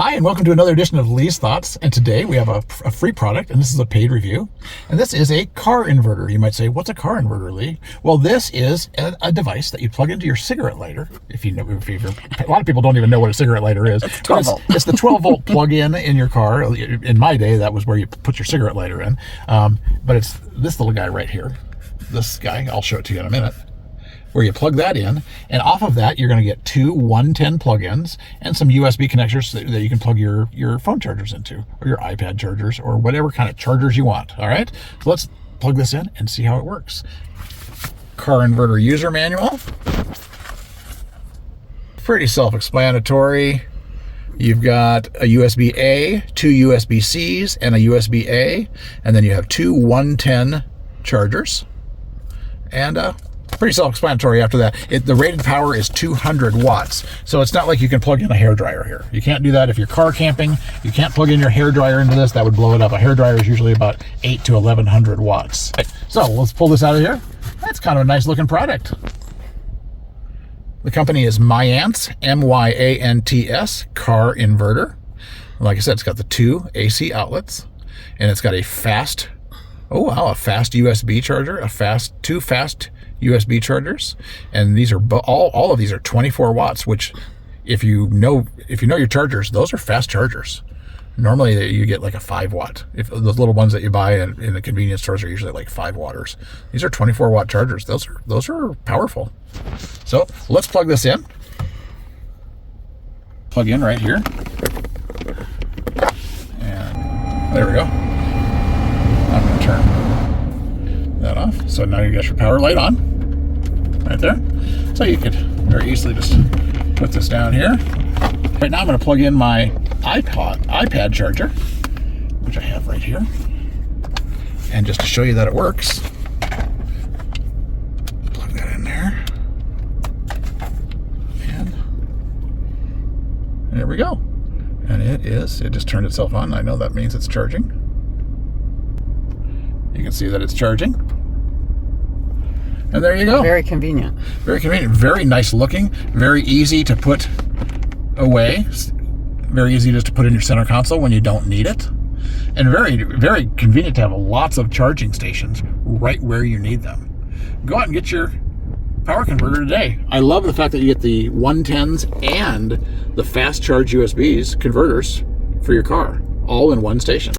Hi, and welcome to another edition of Lee's Thoughts. And today we have a free product, and this is a paid review. And this is a car inverter. You might say, what's a car inverter, Lee? Well, this is a device that you plug into your cigarette lighter. If you know, a lot of people don't even know what a cigarette lighter is. It's 12 volt. It's the 12-volt plug-in in your car. In my day, that was where you put your cigarette lighter in. But it's this little guy right here. This guy, I'll show it to you in a minute, where you plug that in, and off of that you're going to get two 110 plug-ins and some USB connectors that you can plug your phone chargers into, or your iPad chargers, or whatever kind of chargers you want. All right, so let's plug this in and see how it works. Car inverter user manual. Pretty self-explanatory. You've got a USB-A, two USB-Cs, and a USB-A, and then you have two 110 chargers, and pretty self-explanatory after that. The rated power is 200 watts. So it's not like you can plug in a hairdryer here. You can't do that if you're car camping. You can't plug in your hairdryer into this. That would blow it up. A hairdryer is usually about 8 to 1100 watts. So let's pull this out of here. That's kind of a nice looking product. The company is Myants, M-Y-A-N-T-S, car inverter. Like I said, it's got the two AC outlets, and it's got a fast, a fast USB charger, two fast USB chargers, and these are all of these are 24 watts, which if you know your chargers, those are fast chargers. Normally you get like a 5 watt. If those little ones that you buy in the convenience stores are usually like 5 watters. These are 24 watt chargers. Those are powerful. So let's plug this in. Plug in right here, and there we go. I'm going to turn that off. So now you got your power light on right there. So you could very easily just put this down here. Right now I'm going to plug in my iPad charger, which I have right here. And just to show you that it works, plug that in there. And there we go. And it just turned itself on. I know that means it's charging. You can see that it's charging. And there you go. Very convenient. Very convenient. Very nice looking. Very easy to put away. Very easy just to put in your center console when you don't need it. And very, very convenient to have lots of charging stations right where you need them. Go out and get your power converter today. I love the fact that you get the 110s and the fast charge USBs converters for your car, all in one station.